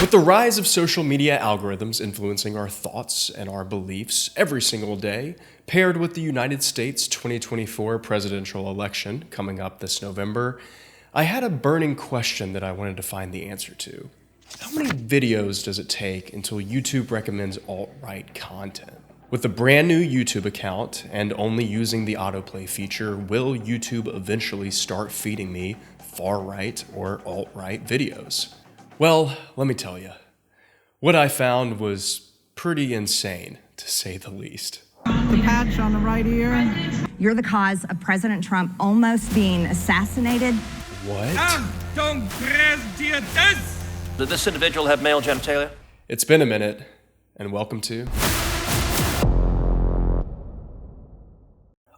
With the rise of social media algorithms influencing our thoughts and our beliefs every single day, paired with the United States 2024 presidential election coming up this November, I had a burning question that I wanted to find the answer to. How many videos does it take until YouTube recommends alt-right content? With a brand new YouTube account and only using the autoplay feature, will YouTube eventually start feeding me far-right or alt-right videos? Well, let me tell you, what I found was pretty insane, to say the least. The patch on the right ear. You're the cause of President Trump almost being assassinated. What? Did this individual have male genitalia? It's been a minute, and welcome to...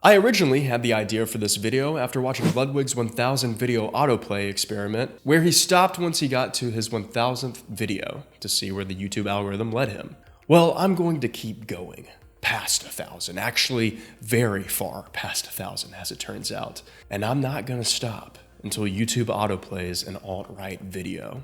I originally had the idea for this video after watching Ludwig's 1000 video autoplay experiment, where he stopped once he got to his 1000th video to see where the YouTube algorithm led him. Well, I'm going to keep going past 1000, actually very far past 1000 as it turns out, and I'm not gonna stop until YouTube autoplays an alt-right video.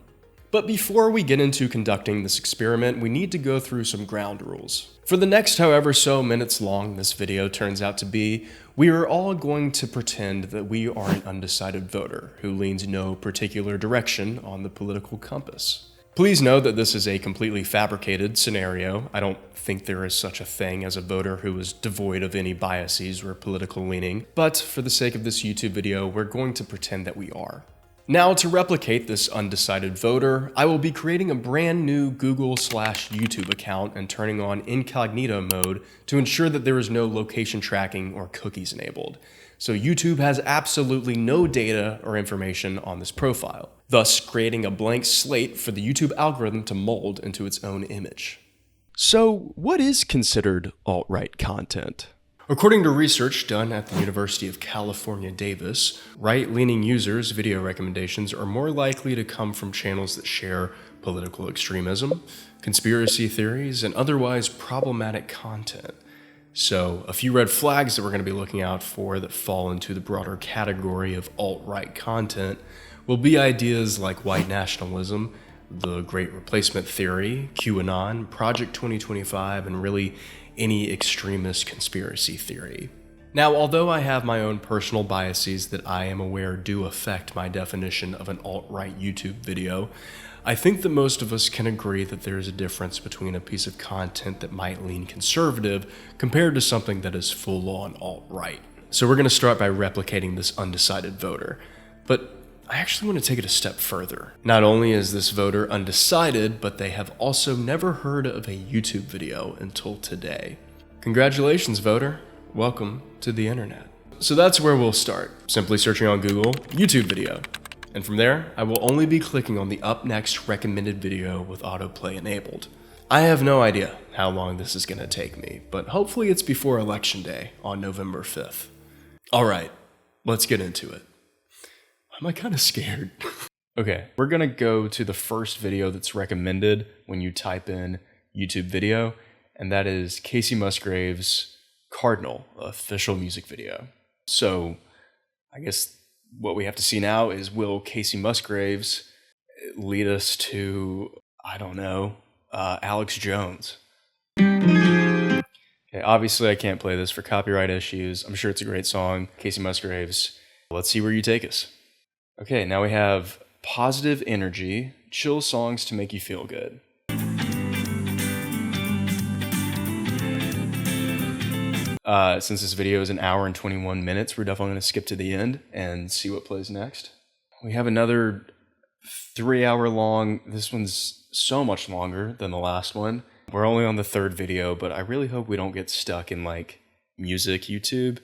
But before we get into conducting this experiment, we need to go through some ground rules. For the next however so minutes long this video turns out to be, we are all going to pretend that we are an undecided voter who leans no particular direction on the political compass. Please know that this is a completely fabricated scenario. I don't think there is such a thing as a voter who is devoid of any biases or political leaning, but for the sake of this YouTube video, we're going to pretend that we are. Now, to replicate this undecided voter, I will be creating a brand new Google/YouTube account and turning on incognito mode to ensure that there is no location tracking or cookies enabled. So YouTube has absolutely no data or information on this profile, thus creating a blank slate for the YouTube algorithm to mold into its own image. So, what is considered alt-right content? According to research done at the University of California, Davis, right-leaning users' video recommendations are more likely to come from channels that share political extremism, conspiracy theories, and otherwise problematic content. So, a few red flags that we're going to be looking out for that fall into the broader category of alt-right content will be ideas like white nationalism, the Great Replacement Theory, QAnon, Project 2025, and really any extremist conspiracy theory. Now, although I have my own personal biases that I am aware do affect my definition of an alt-right YouTube video, I think that most of us can agree that there is a difference between a piece of content that might lean conservative compared to something that is full-on alt-right. So we're going to start by replicating this undecided voter. But I actually want to take it a step further. Not only is this voter undecided, but they have also never heard of a YouTube video until today. Congratulations, voter. Welcome to the internet. So that's where we'll start. Simply searching on Google, YouTube video. And from there, I will only be clicking on the up next recommended video with autoplay enabled. I have no idea how long this is going to take me, but hopefully it's before Election Day on November 5th. All right, let's get into it. Am I kind of scared? Okay, we're gonna go to the first video that's recommended when you type in YouTube video, and that is Casey Musgrave's Cardinal official music video. So, I guess what we have to see now is, will Casey Musgraves lead us to, I don't know, Alex Jones? Okay, obviously I can't play this for copyright issues. I'm sure it's a great song. Casey Musgraves, let's see where you take us. Okay, now we have positive energy, chill songs to make you feel good. Since this video is an hour and 21 minutes, we're definitely going to skip to the end and see what plays next. We have another 3-hour long, this one's so much longer than the last one. We're only on the third video, but I really hope we don't get stuck in like music YouTube.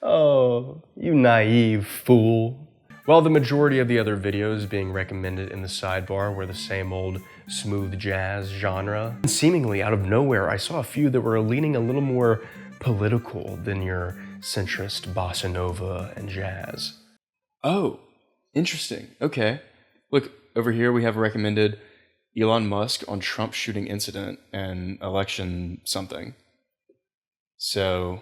Oh, you naive fool. While the majority of the other videos being recommended in the sidebar were the same old smooth jazz genre, seemingly out of nowhere, I saw a few that were leaning a little more political than your centrist bossa nova and jazz. Oh, interesting. Okay. Look, over here we have recommended Elon Musk on Trump shooting incident and election something. So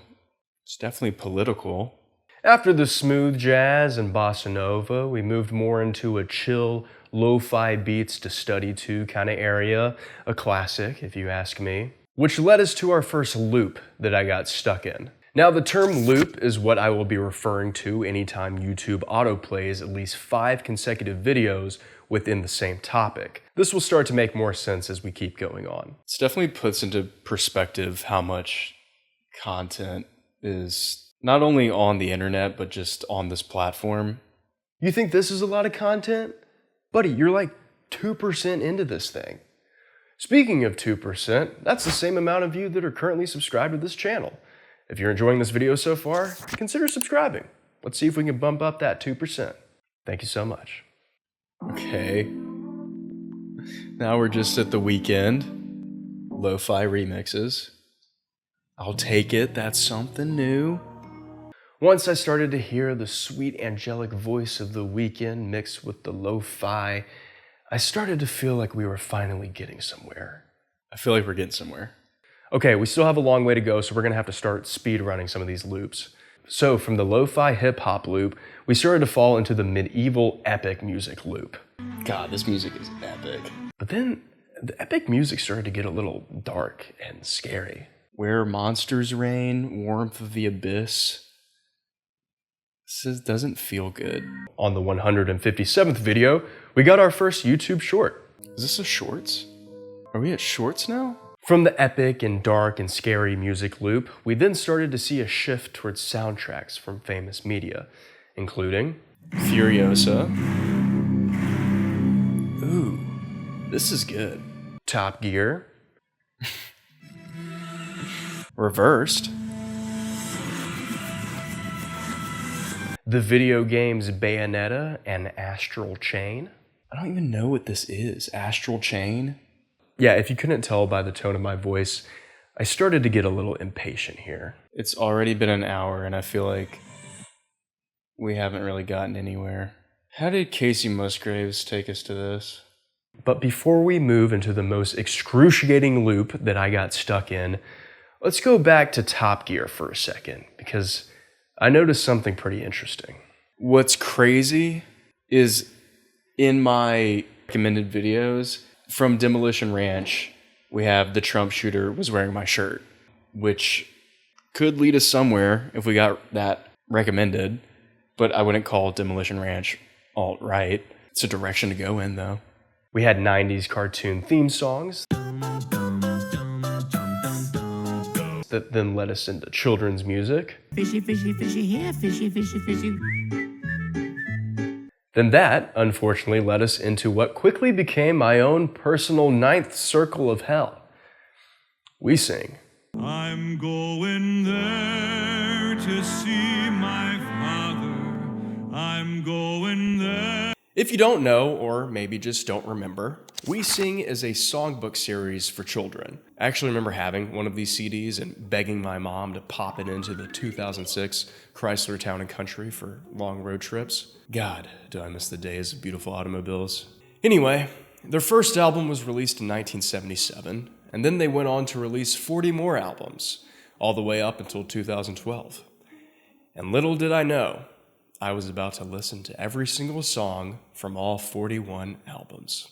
it's definitely political. After the smooth jazz and bossa nova, we moved more into a chill, lo-fi beats to study to kind of area, a classic if you ask me, which led us to our first loop that I got stuck in. Now the term loop is what I will be referring to anytime YouTube autoplays at least 5 consecutive videos within the same topic. This will start to make more sense as we keep going on. This definitely puts into perspective how much content is not only on the internet, but just on this platform. You think this is a lot of content? Buddy, you're like 2% into this thing. Speaking of 2%, that's the same amount of you that are currently subscribed to this channel. If you're enjoying this video so far, consider subscribing. Let's see if we can bump up that 2%. Thank you so much. Okay. Now we're just at the weekend. Lo-fi remixes. I'll take it, that's something new. Once I started to hear the sweet angelic voice of The Weeknd mixed with the lo-fi, I started to feel like we were finally getting somewhere. I feel like we're getting somewhere. Okay, we still have a long way to go, so we're gonna have to start speed running some of these loops. So from the lo-fi hip-hop loop, we started to fall into the medieval epic music loop. God, this music is epic. But then the epic music started to get a little dark and scary. Where monsters reign, warmth of the abyss. This doesn't feel good. On the 157th video, we got our first YouTube short. Is this a shorts? Are we at shorts now? From the epic and dark and scary music loop, we then started to see a shift towards soundtracks from famous media, including Furiosa. Ooh, this is good. Top Gear. Reversed. The video games Bayonetta and Astral Chain. I don't even know what this is. Astral Chain? Yeah, if you couldn't tell by the tone of my voice, I started to get a little impatient here. It's already been an hour and I feel like we haven't really gotten anywhere. How did Casey Musgraves take us to this? But before we move into the most excruciating loop that I got stuck in, let's go back to Top Gear for a second, because I noticed something pretty interesting. What's crazy is in my recommended videos, from Demolition Ranch, we have the Trump shooter was wearing my shirt, which could lead us somewhere if we got that recommended, but I wouldn't call Demolition Ranch alt-right. It's a direction to go in, though. We had 90s cartoon theme songs that then led us into children's music. Fishy, fishy, fishy here, fishy, fishy, fishy. Then that, unfortunately, led us into what quickly became my own personal 9th circle of hell. We sing. I'm going there to see my father. I'm going there. If you don't know, or maybe just don't remember, We Sing is a songbook series for children. I actually remember having one of these CDs and begging my mom to pop it into the 2006 Chrysler Town & Country for long road trips. God, do I miss the days of beautiful automobiles. Anyway, their first album was released in 1977, and then they went on to release 40 more albums, all the way up until 2012. And little did I know, I was about to listen to every single song from all 41 albums.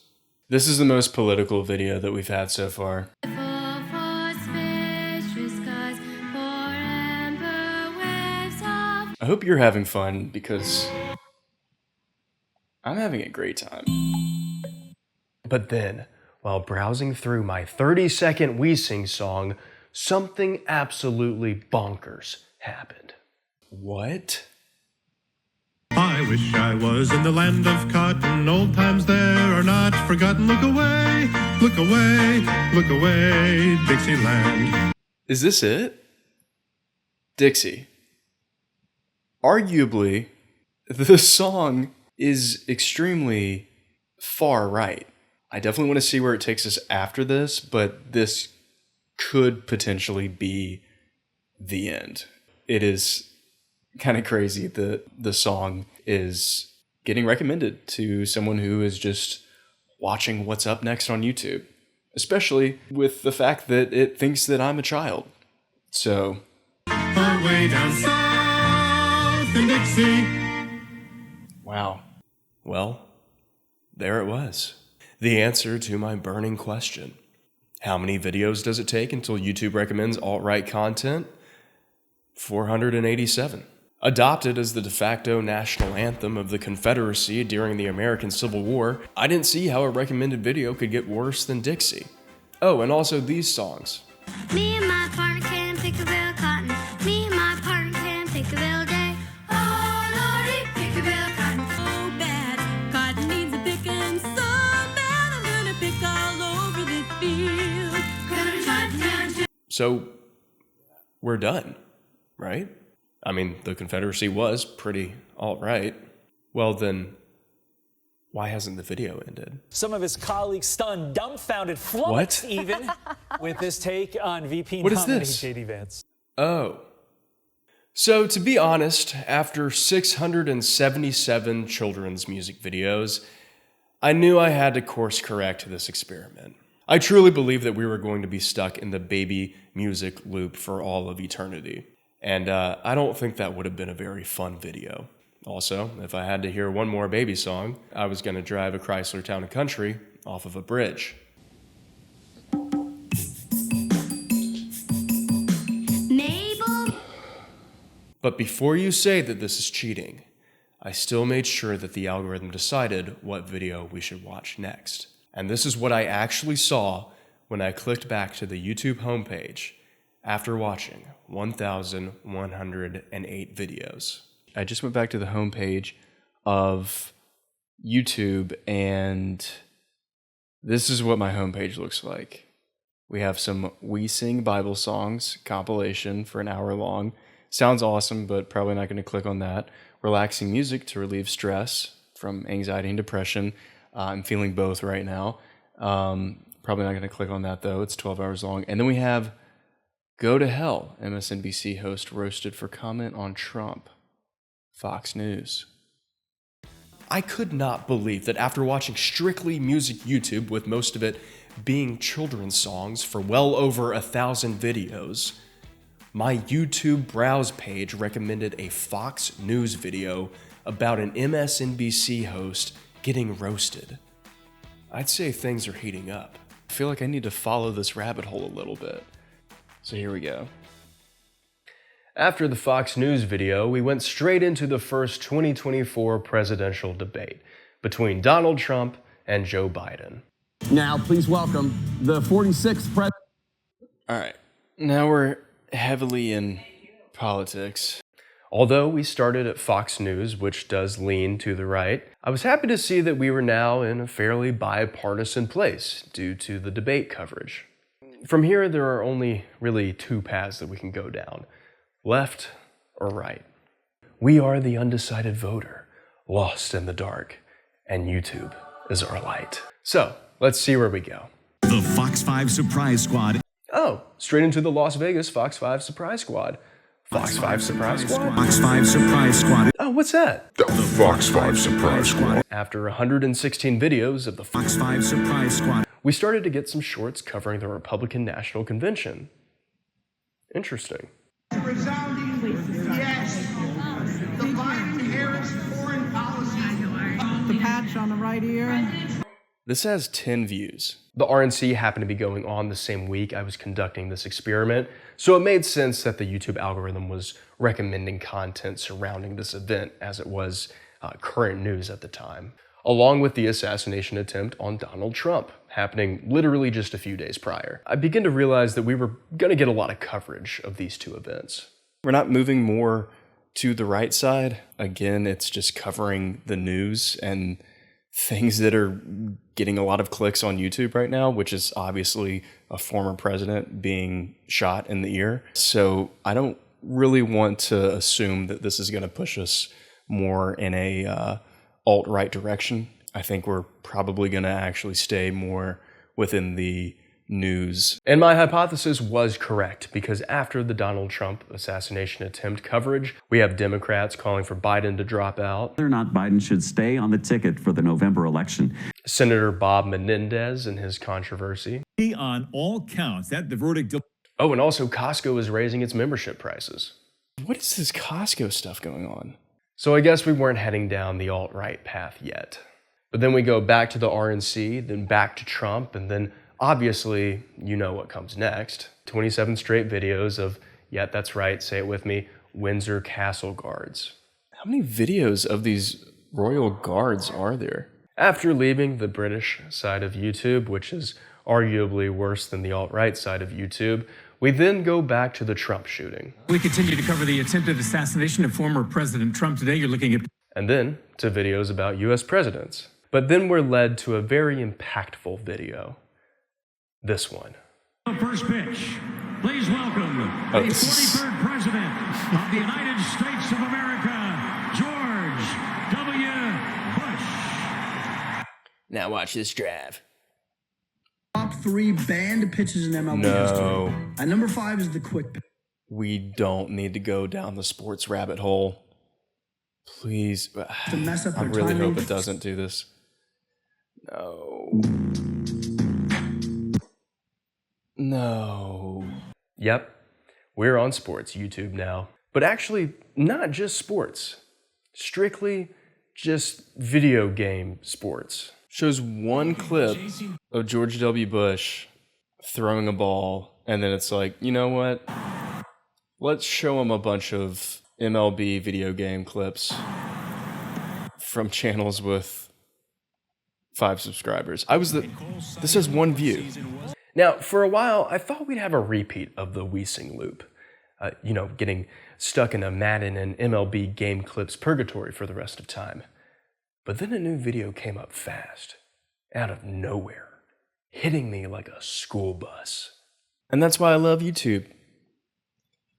This is the most political video that we've had so far. I hope you're having fun because I'm having a great time. But then, while browsing through my 30-second We Sing song, something absolutely bonkers happened. What? I wish I was in the land of cotton. Old times there are not forgotten. Look away, look away, look away, Dixieland. Is this it? Dixie. Arguably, the song is extremely far right. I definitely want to see where it takes us after this, but this could potentially be the end. It is kind of crazy that the song is getting recommended to someone who is just watching what's up next on YouTube, especially with the fact that it thinks that I'm a child. So, Way down south, than Dixie. Wow. Well, there it was. The answer to my burning question. How many videos does it take until YouTube recommends alt-right content? 487. Adopted as the de facto national anthem of the Confederacy during the American Civil War, I didn't see how a recommended video could get worse than Dixie. Oh, and also these songs. Me and my partner can pick a bale of cotton. Me and my partner can pick a bale day. Oh, Lordy, pick a bale of cotton. So bad, cotton needs a picking. So bad, I'm gonna pick all over the field. Gonna jot down. So, we're done, right? I mean, the Confederacy was pretty alt-right. Well then, why hasn't the video ended? Some of his colleagues stunned, dumbfounded, flummoxed even with this take on VP What is nominee this? J.D. Vance. Oh. So, to be honest, after 677 children's music videos, I knew I had to course correct this experiment. I truly believe that we were going to be stuck in the baby music loop for all of eternity. And I don't think that would have been a very fun video. Also, if I had to hear one more baby song, I was going to drive a Chrysler Town & Country off of a bridge. Mabel. But before you say that this is cheating, I still made sure that the algorithm decided what video we should watch next. And this is what I actually saw when I clicked back to the YouTube homepage after watching 1,108 videos. I just went back to the homepage of YouTube, and this is what my homepage looks like. We have some We Sing Bible Songs compilation for an hour long. Sounds awesome, but probably not going to click on that. Relaxing music to relieve stress from anxiety and depression. I'm feeling both right now. Probably not going to click on that, though. It's 12 hours long. And then we have Go to Hell, MSNBC host roasted for comment on Trump. Fox News. I could not believe that after watching strictly music YouTube, with most of it being children's songs for well over 1,000 videos, my YouTube browse page recommended a Fox News video about an MSNBC host getting roasted. I'd say things are heating up. I feel like I need to follow this rabbit hole a little bit. So here we go. After the Fox News video, we went straight into the first 2024 presidential debate between Donald Trump and Joe Biden. Now, please welcome the 46th president. All right, now we're heavily in politics. Although we started at Fox News, which does lean to the right, I was happy to see that we were now in a fairly bipartisan place due to the debate coverage. From here, there are only really two paths that we can go down, left or right. We are the undecided voter, lost in the dark, and YouTube is our light. So, let's see where we go. The Fox 5 Surprise Squad. Oh, straight into the Las Vegas Fox 5 Surprise Squad. Fox 5 Surprise Squad? Fox 5 Surprise Squad. Oh, what's that? The Fox 5 Surprise Squad. After 116 videos of the Fox 5 Surprise Squad. we started to get some shorts covering the Republican National Convention. Interesting. Resounding yes. The Biden-Harris foreign policy. The patch on the right ear. This has 10 views. The RNC happened to be going on the same week I was conducting this experiment, so it made sense that the YouTube algorithm was recommending content surrounding this event as it was current news at the time, along with the assassination attempt on Donald Trump, happening literally just a few days prior. I began to realize that we were gonna get a lot of coverage of these two events. We're not moving more to the right side. Again, it's just covering the news and things that are getting a lot of clicks on YouTube right now, which is obviously a former president being shot in the ear. So I don't really want to assume that this is going to push us more in a alt-right direction. I think we're probably going to actually stay more within the news. And my hypothesis was correct, because after the Donald Trump assassination attempt coverage, we have Democrats calling for Biden to drop out. Whether or not Biden should stay on the ticket for the November election. Senator Bob Menendez and his controversy. On all counts, that the verdict. Oh, and also Costco is raising its membership prices. What is this Costco stuff going on? So I guess we weren't heading down the alt-right path yet. But then we go back to the RNC, then back to Trump, and then obviously, you know what comes next. 27 straight videos of, yeah, that's right, say it with me, Windsor Castle guards. How many videos of these royal guards are there? After leaving the British side of YouTube, which is arguably worse than the alt-right side of YouTube, we then go back to the Trump shooting. We continue to cover the attempted assassination of former President Trump. Today you're looking at... And then to videos about US presidents. But then we're led to a very impactful video. This one. First pitch. Please welcome the 43rd President of the United States of America, George W. Bush. Now watch this drive. Top 3 banned pitches in MLB history. At number 5 is the quick pitch. We don't need to go down the sports rabbit hole. Please. To mess up I their really timing. hope it doesn't do this. No. No. Yep. We're on sports YouTube now. But actually, not just sports. Strictly just video game sports. Shows one clip of George W. Bush throwing a ball, and then it's like, you know what? Let's show him a bunch of MLB video game clips from channels with 5 subscribers. This has 1 view. Now, for a while, I thought we'd have a repeat of the Wiesing loop. You know, getting stuck in a Madden and MLB game clips purgatory for the rest of time. But then a new video came up fast, out of nowhere, hitting me like a school bus. And that's why I love YouTube.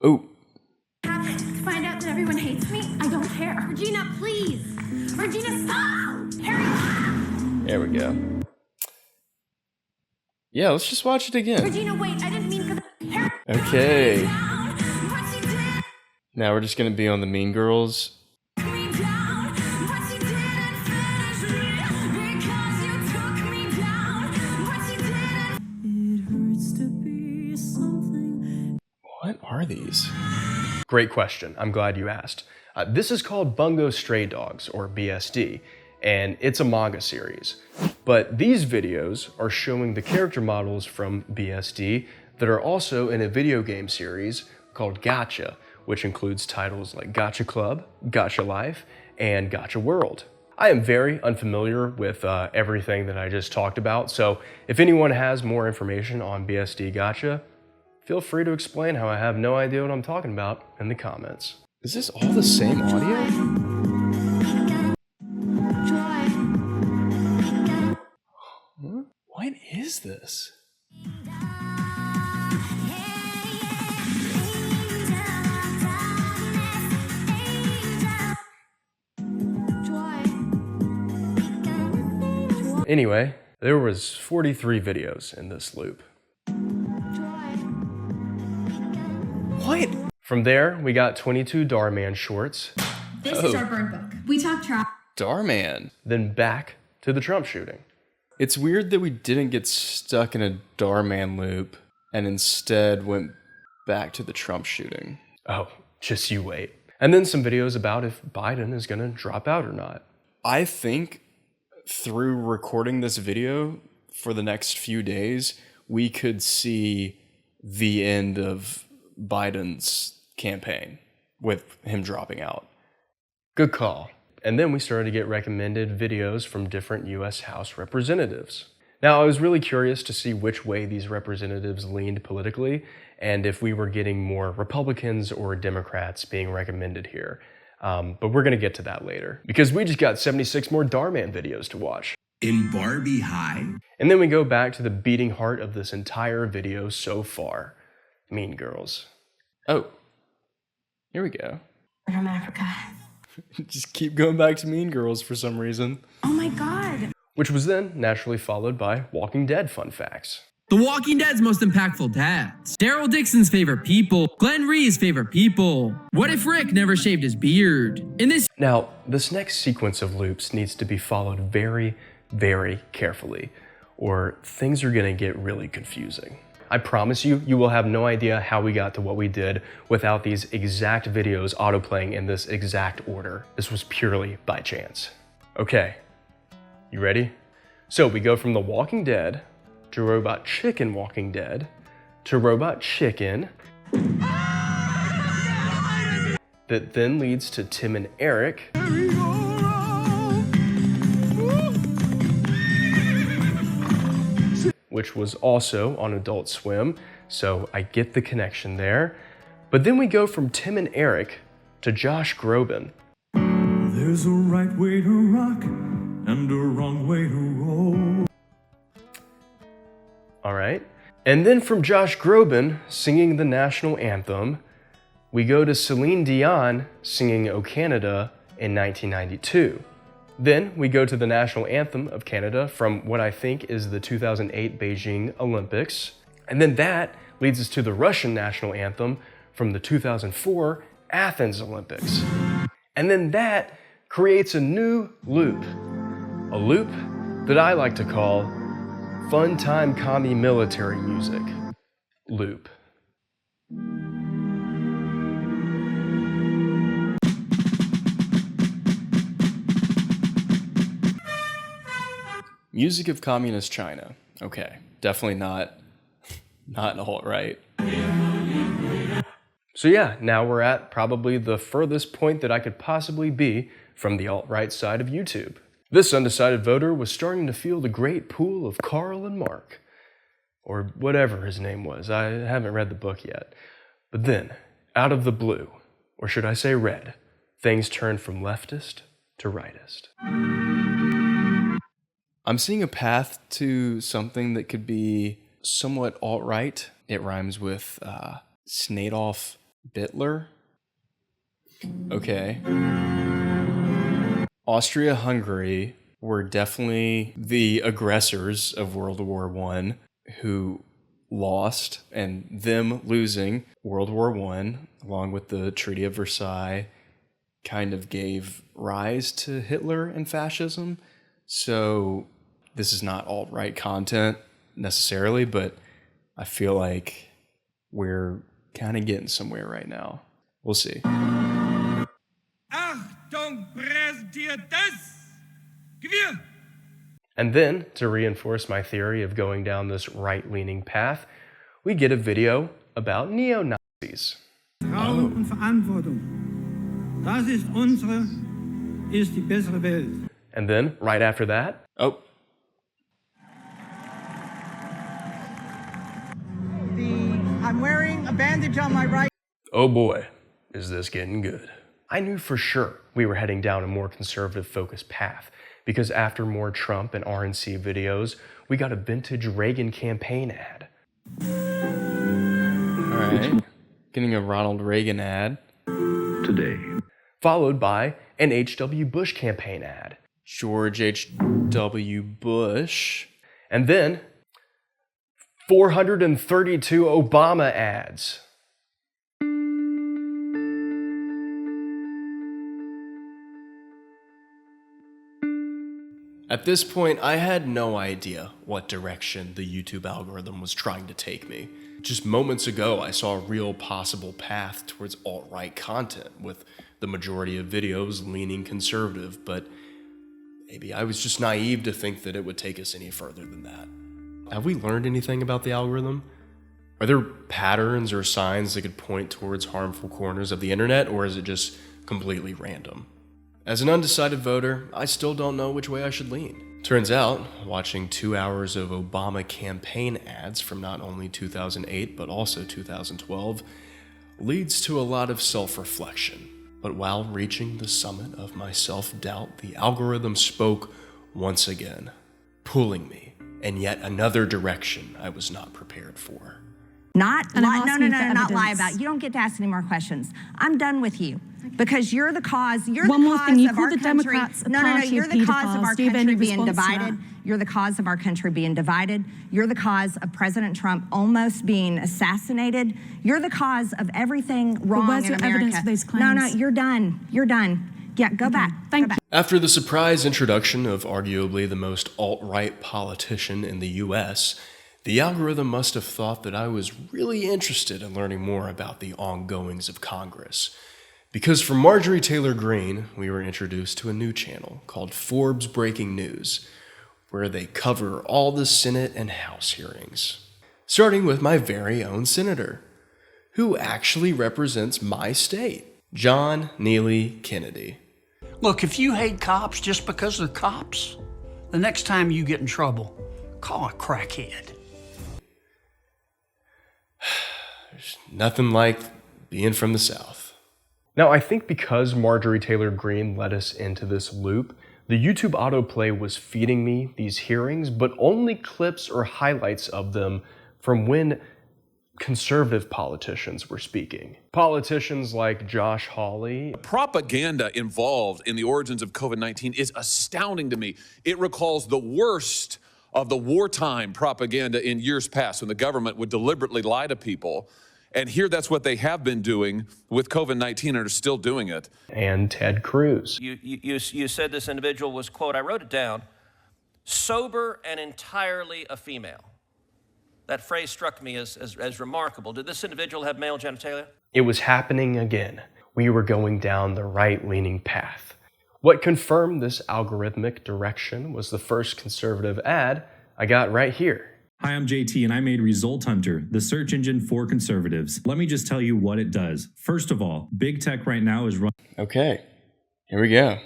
Oh. Find out that everyone hates me? I don't care. Regina, please. Regina, stop! Harry! There we go. Yeah, let's just watch it again. Regina, wait, I didn't mean for the... Harry! Okay. Now we're just gonna be on the Mean Girls. What are these? Great question. I'm glad you asked. This is called Bungo Stray Dogs, or BSD, and it's a manga series. But these videos are showing the character models from BSD that are also in a video game series called Gacha, which includes titles like Gacha Club, Gacha Life, and Gacha World. I am very unfamiliar with everything that I just talked about, so if anyone has more information on BSD Gacha, feel free to explain how I have no idea what I'm talking about in the comments. Is this all the same audio? Huh? What is this? Anyway, there was 43 videos in this loop. What? From there, we got 22 Darman shorts. This is our burn book. We talk Trump. Darman. Then back to the Trump shooting. It's weird that we didn't get stuck in a Darman loop and instead went back to the Trump shooting. Oh, just you wait. And then some videos about if Biden is gonna drop out or not. I think through recording this video for the next few days, we could see the end of Biden's campaign with him dropping out. Good call. And then we started to get recommended videos from different US House representatives. Now, I was really curious to see which way these representatives leaned politically and if we were getting more Republicans or Democrats being recommended here. But we're gonna get to that later because we just got 76 more Darman videos to watch. In Barbie High? And then we go back to the beating heart of this entire video so far. Mean Girls. Oh, here we go. From Africa. Just keep going back to Mean Girls for some reason. Oh my God. Which was then naturally followed by Walking Dead fun facts. The Walking Dead's most impactful dads. Daryl Dixon's favorite people. Glenn Ree's favorite people. What if Rick never shaved his beard? Now, this next sequence of loops needs to be followed very, very carefully, or things are gonna get really confusing. I promise you, you will have no idea how we got to what we did without these exact videos autoplaying in this exact order. This was purely by chance. Okay, you ready? So we go from The Walking Dead to Robot Chicken Walking Dead to Robot Chicken. That then leads to Tim and Eric. Which was also on Adult Swim, so I get the connection there. But then we go from Tim and Eric to Josh Groban. There's a right way to rock and a wrong way to roll. All right. And then from Josh Groban singing the national anthem, we go to Celine Dion singing O Canada in 1992. Then we go to the national anthem of Canada from what I think is the 2008 Beijing Olympics. And then that leads us to the Russian national anthem from the 2004 Athens Olympics. And then that creates a new loop. A loop that I like to call Fun Time Commie Military Music loop. Music of Communist China. Okay, definitely not alt-right. So yeah, now we're at probably the furthest point that I could possibly be from the alt-right side of YouTube. This undecided voter was starting to feel the great pool of Carl and Mark, or whatever his name was. I haven't read the book yet. But then, out of the blue, or should I say red, things turned from leftist to rightist. I'm seeing a path to something that could be somewhat alt-right. It rhymes with Snadolf Bittler. Okay. Austria-Hungary were definitely the aggressors of World War I who lost, and them losing World War I, along with the Treaty of Versailles, kind of gave rise to Hitler and fascism. So this is not alt-right content necessarily, but I feel like we're kind of getting somewhere right now. We'll see. Achtung, press dir das! Gewirr! And then, to reinforce my theory of going down this right-leaning path, we get a video about neo-Nazis. Vertrauen und Verantwortung. Das ist unsere, ist die bessere Welt. And then, right after that, I'm wearing a bandage on my right. Oh boy, is this getting good. I knew for sure we were heading down a more conservative-focused path, because after more Trump and RNC videos, we got a vintage Reagan campaign ad. All right, getting a Ronald Reagan ad. Today. Followed by an H.W. Bush campaign ad. George H.W. Bush. And then 432 Obama ads. At this point, I had no idea what direction the YouTube algorithm was trying to take me. Just moments ago, I saw a real possible path towards alt-right content, with the majority of videos leaning conservative, but maybe I was just naive to think that it would take us any further than that. Have we learned anything about the algorithm? Are there patterns or signs that could point towards harmful corners of the internet, or is it just completely random? As an undecided voter, I still don't know which way I should lean. Turns out, watching 2 hours of Obama campaign ads from not only 2008 but also 2012 leads to a lot of self-reflection. But while reaching the summit of my self-doubt, the algorithm spoke once again, pulling me in yet another direction I was not prepared for. Not lie about it. You don't get to ask any more questions. I'm done with you. Because you're the cause. You're One the more cause thing. You of call our the country. Democrats a No. party You're of the cause of pedophiles. our Do you have country any being response to divided. that? You're the cause of our country being divided. You're the cause of President Trump almost being assassinated. You're the cause of everything wrong where's in your America. evidence for these No, claims? you're done. You're done. Yeah, go back. Thank you. After the surprise introduction of arguably the most alt-right politician in the US, The algorithm must have thought that I was really interested in learning more about the ongoings of Congress, because from Marjorie Taylor Greene, we were introduced to a new channel called Forbes Breaking News, where they cover all the Senate and House hearings, starting with my very own senator, who actually represents my state, John Neely Kennedy. Look, if you hate cops just because they're cops, the next time you get in trouble, call a crackhead. There's nothing like being from the South. Now, I think because Marjorie Taylor Greene led us into this loop, the YouTube autoplay was feeding me these hearings, but only clips or highlights of them from when conservative politicians were speaking. Politicians like Josh Hawley. The propaganda involved in the origins of COVID-19 is astounding to me. It recalls the worst of the wartime propaganda in years past when the government would deliberately lie to people. And here that's what they have been doing with COVID-19 and are still doing it. And Ted Cruz. You said this individual was, quote, I wrote it down, sober and entirely a female. That phrase struck me as remarkable. Did this individual have male genitalia? It was happening again. We were going down the right-leaning path. What confirmed this algorithmic direction was the first conservative ad I got right here. Hi, I'm JT and I made Result Hunter, the search engine for conservatives. Let me just tell you what it does. First of all, big tech right now is running. Okay, here we go.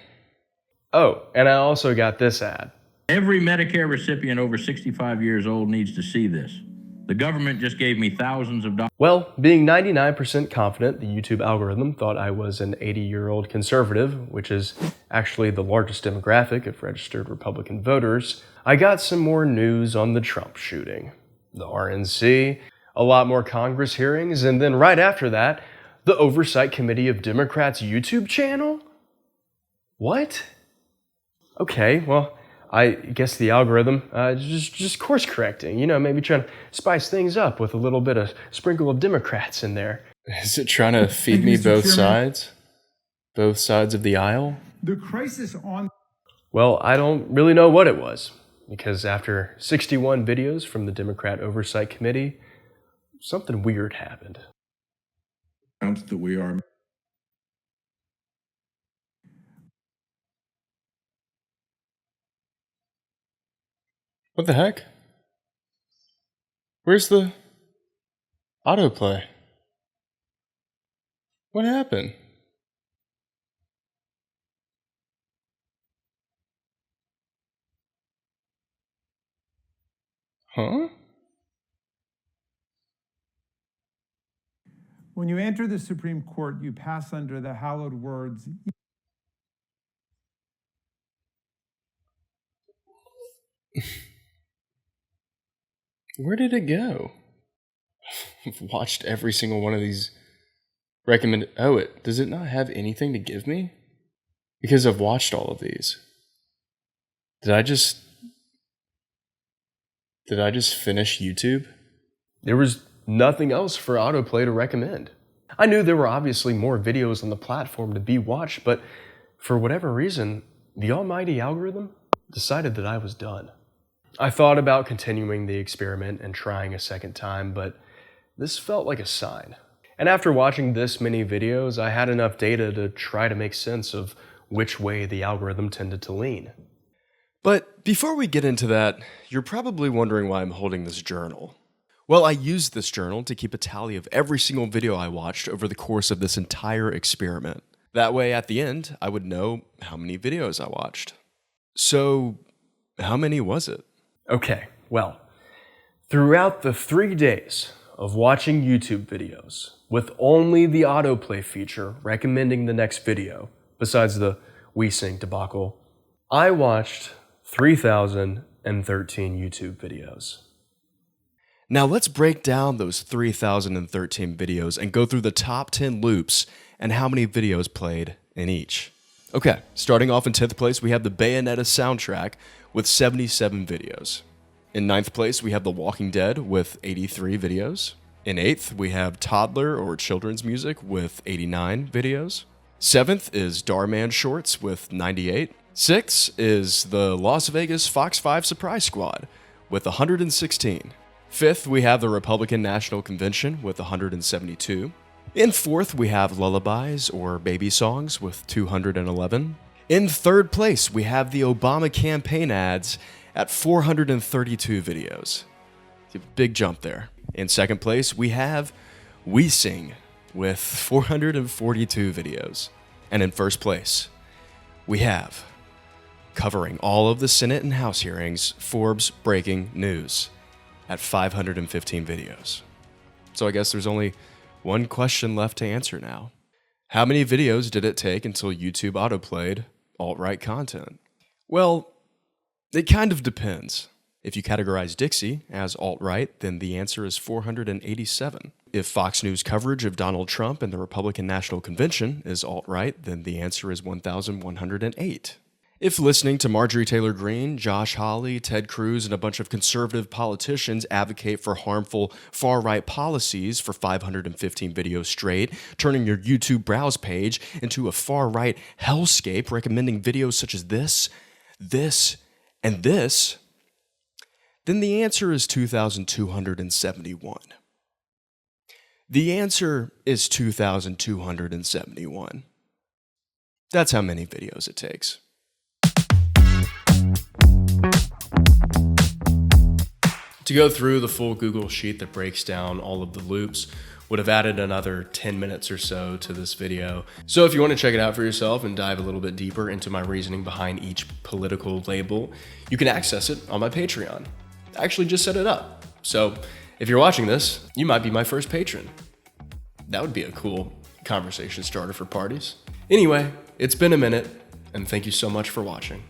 Oh, and I also got this ad. Every Medicare recipient over 65 years old needs to see this. The government just gave me thousands of dollars. Well, being 99% confident, the YouTube algorithm thought I was an 80-year-old conservative, which is actually the largest demographic of registered Republican voters, I got some more news on the Trump shooting, the RNC, a lot more Congress hearings, and then right after that, the Oversight Committee of Democrats YouTube channel? What? Okay, well, I guess the algorithm just course correcting, you know, maybe trying to spice things up with a little bit of sprinkle of Democrats in there. Is it trying to feed me both sides? Both sides of the aisle? The crisis on... Well, I don't really know what it was, because after 61 videos from the Democrat Oversight Committee, something weird happened. That we are... What the heck? Where's the autoplay? What happened? Huh? When you enter the Supreme Court, you pass under the hallowed words... Where did it go? I've watched every single one of these recommended... Oh, does it not have anything to give me? Because I've watched all of these. Did I just finish YouTube? There was nothing else for autoplay to recommend. I knew there were obviously more videos on the platform to be watched, but for whatever reason, the almighty algorithm decided that I was done. I thought about continuing the experiment and trying a second time, but this felt like a sign. And after watching this many videos, I had enough data to try to make sense of which way the algorithm tended to lean. But before we get into that, you're probably wondering why I'm holding this journal. Well, I used this journal to keep a tally of every single video I watched over the course of this entire experiment. That way, at the end, I would know how many videos I watched. So, how many was it? Okay, well, throughout the 3 days of watching YouTube videos, with only the autoplay feature recommending the next video, besides the WeSync debacle, I watched 3,013 YouTube videos. Now let's break down those 3,013 videos and go through the top 10 loops and how many videos played in each. Okay, starting off in 10th place, we have the Bayonetta soundtrack with 77 videos. In 9th place, we have The Walking Dead with 83 videos. In 8th, we have Toddler or Children's Music with 89 videos. 7th is Darman Shorts with 98. 6th is the Las Vegas Fox 5 Surprise Squad with 116. Fifth, we have the Republican National Convention with 172. In fourth, we have lullabies or baby songs with 211. In third place, we have the Obama campaign ads at 432 videos. It's a big jump there. In second place, we have We Sing with 442 videos. And in first place, we have, covering all of the Senate and House hearings, Forbes Breaking News at 515 videos. So I guess there's only one question left to answer now. How many videos did it take until YouTube autoplayed alt-right content? Well, it kind of depends. If you categorize Dixie as alt-right, then the answer is 487. If Fox News coverage of Donald Trump and the Republican National Convention is alt-right, then the answer is 1,108. If listening to Marjorie Taylor Greene, Josh Hawley, Ted Cruz, and a bunch of conservative politicians advocate for harmful far-right policies for 515 videos straight, turning your YouTube browse page into a far-right hellscape recommending videos such as this, and this, then the answer is 2,271. The answer is 2,271. That's how many videos it takes. To go through the full Google sheet that breaks down all of the loops would have added another 10 minutes or so to this video. So if you want to check it out for yourself and dive a little bit deeper into my reasoning behind each political label, you can access it on my Patreon. I actually just set it up. So if you're watching this, you might be my first patron. That would be a cool conversation starter for parties. Anyway, it's been a minute, and thank you so much for watching.